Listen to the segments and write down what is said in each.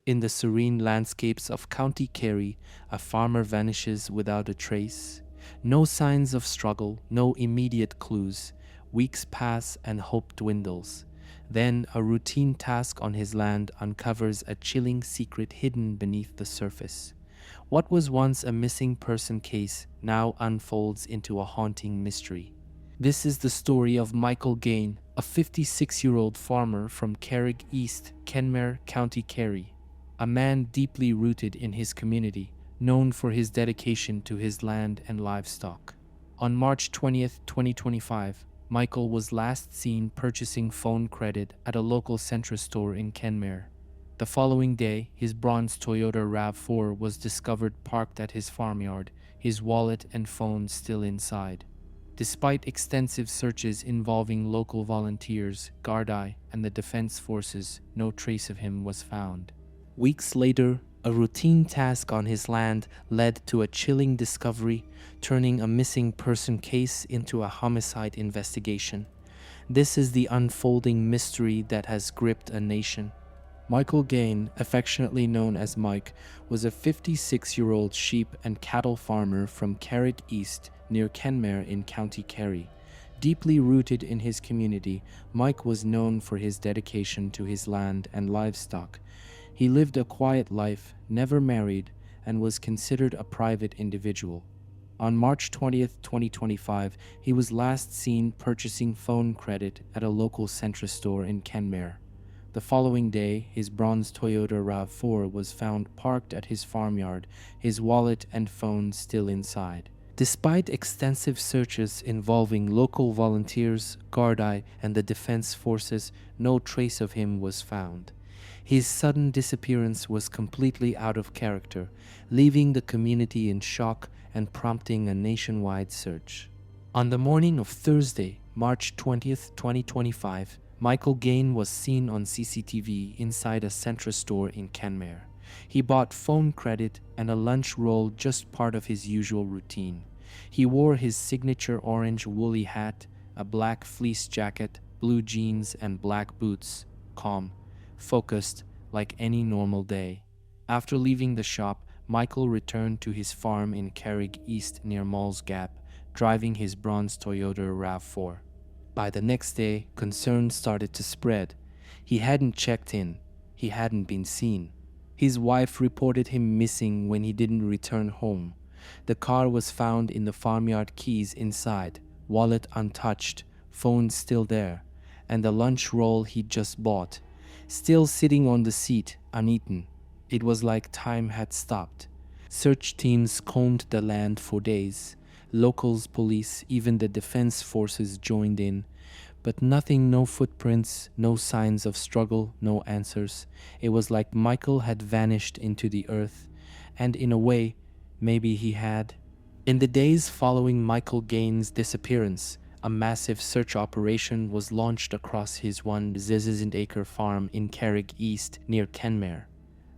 In the serene landscapes of County Kerry, a farmer vanishes without a trace. No signs of struggle, no immediate clues. Weeks pass and hope dwindles. Then a routine task on his land uncovers a chilling secret hidden beneath the surface. What was once a missing person case now unfolds into a haunting mystery. This is the story of Michael Gaine, a 56-year-old farmer from Carrig East, Kenmare, County Kerry. A man deeply rooted in his community, known for his dedication to his land and livestock. On March 20th, 2025, Michael was last seen purchasing phone credit at a local Centra store in Kenmare. The following day, his bronze Toyota RAV4 was discovered parked at his farmyard, his wallet and phone still inside. Despite extensive searches involving local volunteers, Gardaí, and the defense forces, no trace of him was found. Weeks later, a routine task on his land led to a chilling discovery, turning a missing person case into a homicide investigation. This is the unfolding mystery that has gripped a nation. Michael Gaine, affectionately known as Mike, was a 56-year-old sheep and cattle farmer from Carrig East near Kenmare in County Kerry. Deeply rooted in his community, Mike was known for his dedication to his land and livestock. He lived a quiet life, never married, and was considered a private individual. On March 20th, 2025, he was last seen purchasing phone credit at a local Centra store in Kenmare. The following day, his bronze Toyota RAV4 was found parked at his farmyard, his wallet and phone still inside. Despite extensive searches involving local volunteers, Gardaí, and the defense forces, no trace of him was found. His sudden disappearance was completely out of character, leaving the community in shock and prompting a nationwide search. On the morning of Thursday, March 20th, 2025, Michael Gaine was seen on CCTV inside a Centra store in Kenmare. He bought phone credit and a lunch roll, just part of his usual routine. He wore his signature orange woolly hat, a black fleece jacket, blue jeans, and black boots. Calm, focused, like any normal day. After leaving the shop, Michael returned to his farm in Carrig East near Malls Gap, driving his bronze Toyota RAV4. By the next day, concerns started to spread. He hadn't checked in. He hadn't been seen. His wife reported him missing when he didn't return home. The car was found in the farmyard, keys inside, wallet untouched, phone still there, and the lunch roll he'd just bought, still sitting on the seat, uneaten. It was like time had stopped. Search teams combed the land for days. Locals, police, even the defense forces joined in. But nothing, no footprints, no signs of struggle, no answers. It was like Michael had vanished into the earth. And in a way, maybe he had. In the days following Michael Gaine's disappearance, a massive search operation was launched across his 1,000-acre farm in Carrig East near Kenmare.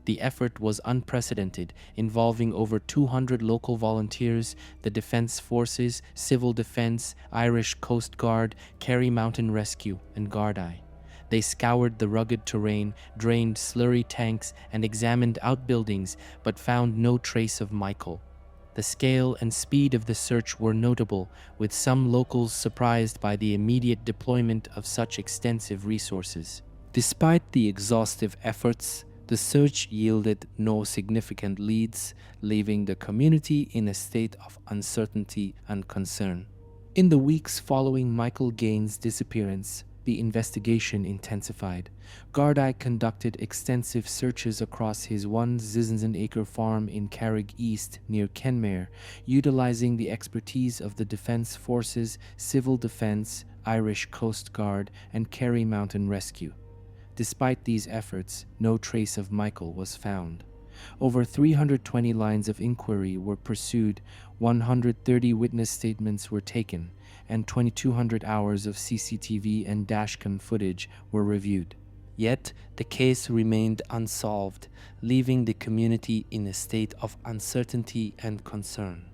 The effort was unprecedented, involving over 200 local volunteers, the defense forces, civil defense, Irish Coast Guard, Kerry Mountain Rescue, and Gardaí. They scoured the rugged terrain, drained slurry tanks, and examined outbuildings, but found no trace of Michael. The scale and speed of the search were notable, with some locals surprised by the immediate deployment of such extensive resources. Despite the exhaustive efforts, the search yielded no significant leads, leaving the community in a state of uncertainty and concern. In the weeks following Michael Gaine's disappearance, the investigation intensified. Gardaí conducted extensive searches across his 1,000-acre farm in Carrig East near Kenmare, utilizing the expertise of the defense forces, civil defense, Irish Coast Guard, and Kerry Mountain Rescue. Despite these efforts, no trace of Michael was found. Over 320 lines of inquiry were pursued, 130 witness statements were taken, and 2,200 hours of CCTV and dashcam footage were reviewed. Yet, the case remained unsolved, leaving the community in a state of uncertainty and concern.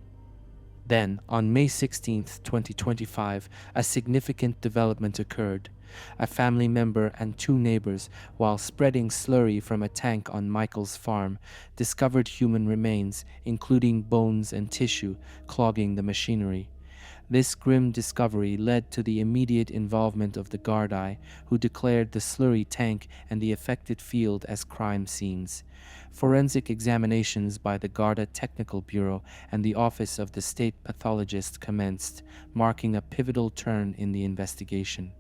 Then, on May 16, 2025, a significant development occurred. A family member and two neighbors, while spreading slurry from a tank on Michael's farm, discovered human remains, including bones and tissue, clogging the machinery. This grim discovery led to the immediate involvement of the Gardaí, who declared the slurry tank and the affected field as crime scenes. Forensic examinations by the Garda Technical Bureau and the Office of the State Pathologist commenced, marking a pivotal turn in the investigation.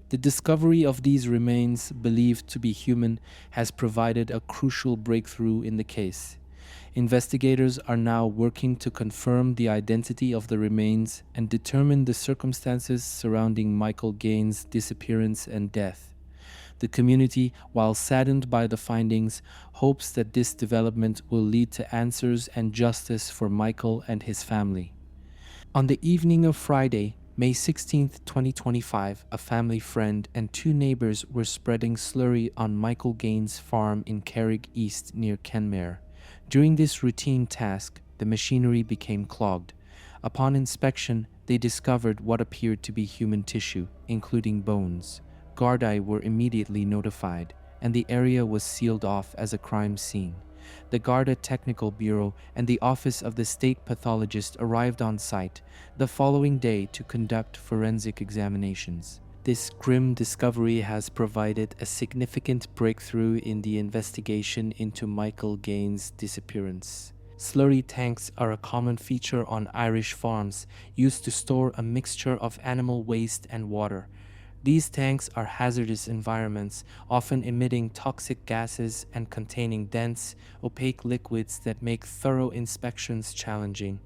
The discovery of these remains, believed to be human, has provided a crucial breakthrough in the case. Investigators are now working to confirm the identity of the remains and determine the circumstances surrounding Michael Gaine's disappearance and death. The community, while saddened by the findings, hopes that this development will lead to answers and justice for Michael and his family. On the evening of Friday, May 16, 2025, a family friend and two neighbors were spreading slurry on Michael Gaine's farm in Carrig East near Kenmare. During this routine task, the machinery became clogged. Upon inspection, they discovered what appeared to be human tissue, including bones. Gardaí were immediately notified, and the area was sealed off as a crime scene. The Garda Technical Bureau and the Office of the State Pathologist arrived on site the following day to conduct forensic examinations. This grim discovery has provided a significant breakthrough in the investigation into Michael Gaine's disappearance. Slurry tanks are a common feature on Irish farms, used to store a mixture of animal waste and water. These tanks are hazardous environments, often emitting toxic gases and containing dense, opaque liquids that make thorough inspections challenging.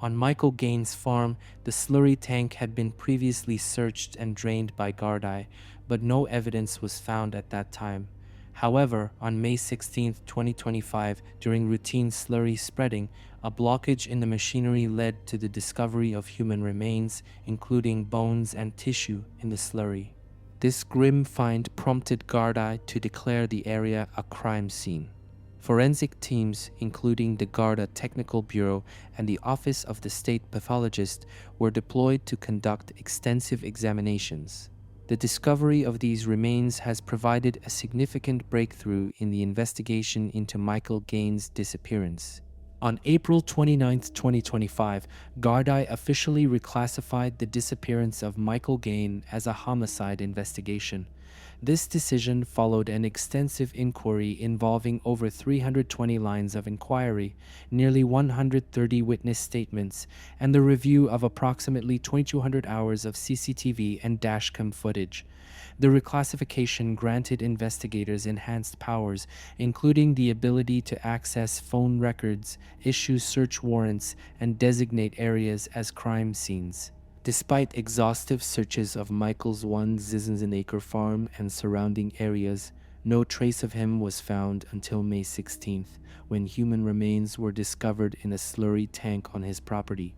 On Michael Gaine's farm, the slurry tank had been previously searched and drained by Gardaí, but no evidence was found at that time. However, on May 16, 2025, during routine slurry spreading, a blockage in the machinery led to the discovery of human remains, including bones and tissue in the slurry. This grim find prompted Gardaí to declare the area a crime scene. Forensic teams, including the Garda Technical Bureau and the Office of the State Pathologist, were deployed to conduct extensive examinations. The discovery of these remains has provided a significant breakthrough in the investigation into Michael Gaine's disappearance. On April 29, 2025, Gardaí officially reclassified the disappearance of Michael Gaine as a homicide investigation. This decision followed an extensive inquiry involving over 320 lines of inquiry, nearly 130 witness statements, and the review of approximately 2,200 hours of CCTV and dashcam footage. The reclassification granted investigators enhanced powers, including the ability to access phone records, issue search warrants, and designate areas as crime scenes. Despite exhaustive searches of Michael's 1,000-acre farm and surrounding areas, no trace of him was found until May 16th, when human remains were discovered in a slurry tank on his property.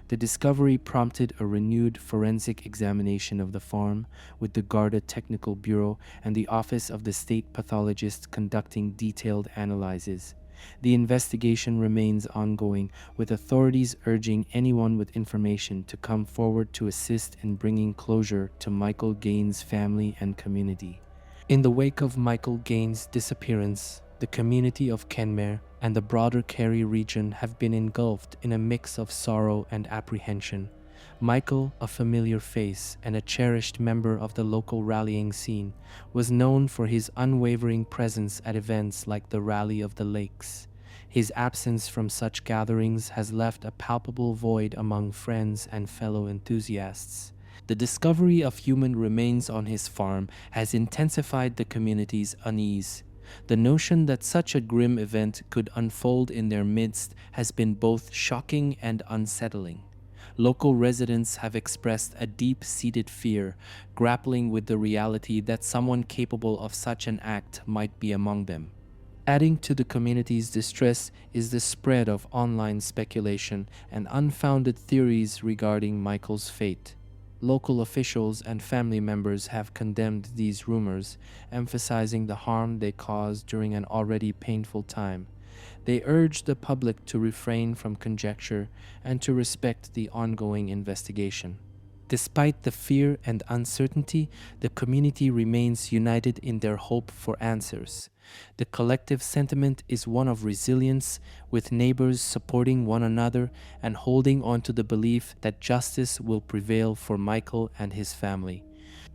The discovery prompted a renewed forensic examination of the farm, with the Garda Technical Bureau and the Office of the State Pathologist conducting detailed analyses. The investigation remains ongoing, with authorities urging anyone with information to come forward to assist in bringing closure to Michael Gaine's family and community. In the wake of Michael Gaine's disappearance, the community of Kenmare and the broader Kerry region have been engulfed in a mix of sorrow and apprehension. Michael, a familiar face and a cherished member of the local rallying scene, was known for his unwavering presence at events like the Rally of the Lakes. His absence from such gatherings has left a palpable void among friends and fellow enthusiasts. The discovery of human remains on his farm has intensified the community's unease. The notion that such a grim event could unfold in their midst has been both shocking and unsettling. Local residents have expressed a deep-seated fear, grappling with the reality that someone capable of such an act might be among them. Adding to the community's distress is the spread of online speculation and unfounded theories regarding Michael's fate. Local officials and family members have condemned these rumors, emphasizing the harm they caused during an already painful time. They urge the public to refrain from conjecture and to respect the ongoing investigation. Despite the fear and uncertainty, the community remains united in their hope for answers. The collective sentiment is one of resilience, with neighbors supporting one another and holding on to the belief that justice will prevail for Michael and his family.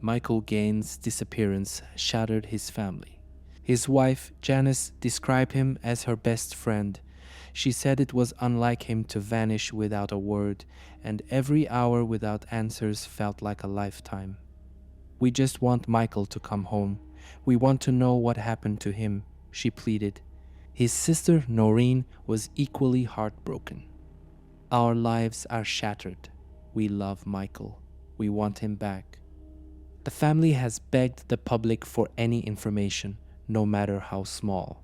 Michael Gaine's disappearance shattered his family. His wife, Janice, described him as her best friend. She said it was unlike him to vanish without a word, and every hour without answers felt like a lifetime. "We just want Michael to come home. We want to know what happened to him," she pleaded. His sister, Noreen, was equally heartbroken. "Our lives are shattered. We love Michael. We want him back." The family has begged the public for any information, no matter how small.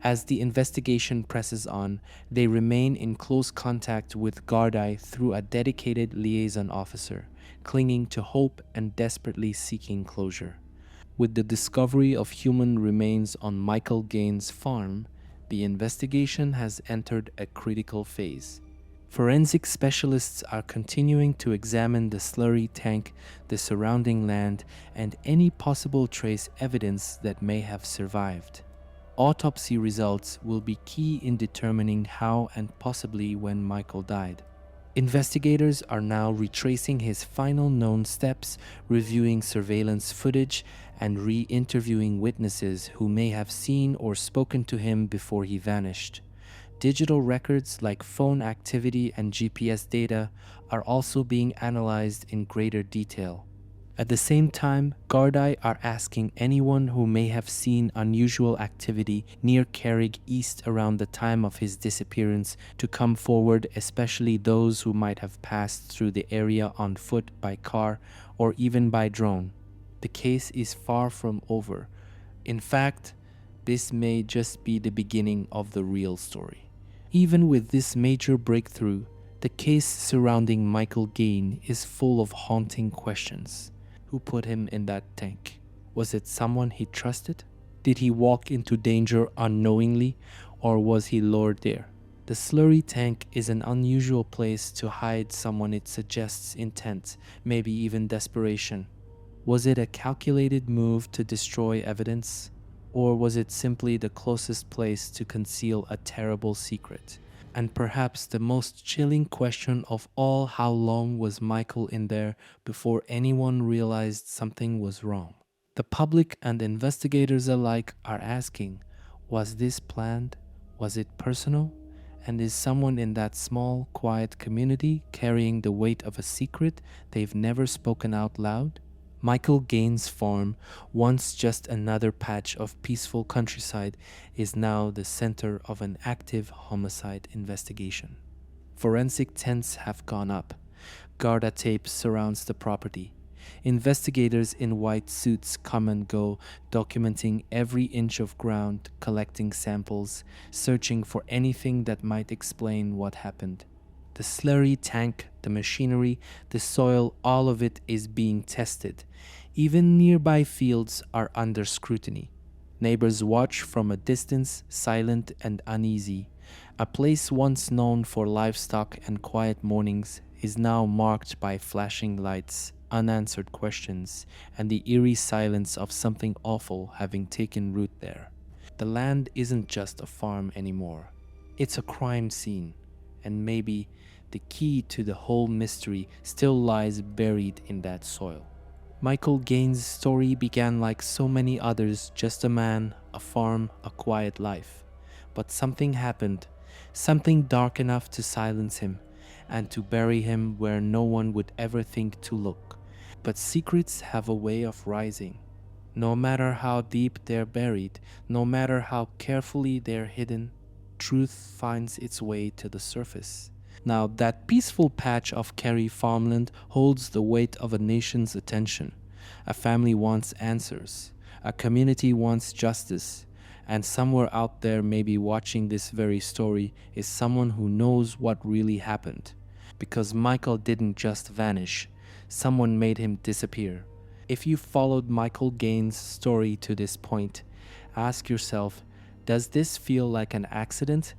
As the investigation presses on, they remain in close contact with Gardaí through a dedicated liaison officer, clinging to hope and desperately seeking closure. With the discovery of human remains on Michael Gaine's farm, the investigation has entered a critical phase. Forensic specialists are continuing to examine the slurry tank, the surrounding land, and any possible trace evidence that may have survived. Autopsy results will be key in determining how and possibly when Michael died. Investigators are now retracing his final known steps, reviewing surveillance footage, and re-interviewing witnesses who may have seen or spoken to him before he vanished. Digital records like phone activity and GPS data are also being analyzed in greater detail. At the same time, Gardaí are asking anyone who may have seen unusual activity near Carrig East around the time of his disappearance to come forward, especially those who might have passed through the area on foot, by car, or even by drone. The case is far from over. In fact, this may just be the beginning of the real story. Even with this major breakthrough, the case surrounding Michael Gaine is full of haunting questions. Who put him in that tank? Was it someone he trusted? Did he walk into danger unknowingly, or was he lured there? The slurry tank is an unusual place to hide someone. It suggests intent, maybe even desperation. Was it a calculated move to destroy evidence? Or was it simply the closest place to conceal a terrible secret? And perhaps the most chilling question of all, how long was Michael in there before anyone realized something was wrong? The public and investigators alike are asking, was this planned? Was it personal? And is someone in that small, quiet community carrying the weight of a secret they've never spoken out loud? Michael Gaine's farm, once just another patch of peaceful countryside, is now the center of an active homicide investigation. Forensic tents have gone up. Garda tape surrounds the property. Investigators in white suits come and go, documenting every inch of ground, collecting samples, searching for anything that might explain what happened. The slurry tank, the machinery, the soil, all of it is being tested. Even nearby fields are under scrutiny. Neighbors watch from a distance, silent and uneasy. A place once known for livestock and quiet mornings is now marked by flashing lights, unanswered questions, and the eerie silence of something awful having taken root there. The land isn't just a farm anymore. It's a crime scene. And maybe the key to the whole mystery still lies buried in that soil. Michael Gaine's story began like so many others, just a man, a farm, a quiet life. But something happened, something dark enough to silence him and to bury him where no one would ever think to look. But secrets have a way of rising. No matter how deep they're buried, no matter how carefully they're hidden, truth finds its way to the surface. Now, that peaceful patch of Kerry farmland holds the weight of a nation's attention. A family wants answers. A community wants justice. And somewhere out there, maybe watching this very story, is someone who knows what really happened. Because Michael didn't just vanish. Someone made him disappear. If you followed Michael Gaine's story to this point, ask yourself, does this feel like an accident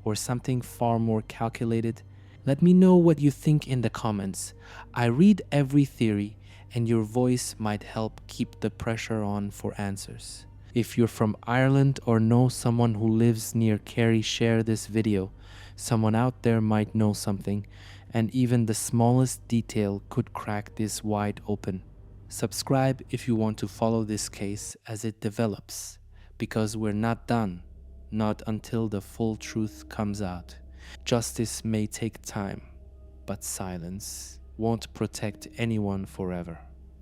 or something far more calculated? Let me know what you think in the comments. I read every theory, and your voice might help keep the pressure on for answers. If you're from Ireland or know someone who lives near Kerry, share this video. Someone out there might know something, and even the smallest detail could crack this wide open. Subscribe if you want to follow this case as it develops, because we're not done, not until the full truth comes out. Justice may take time, but silence won't protect anyone forever.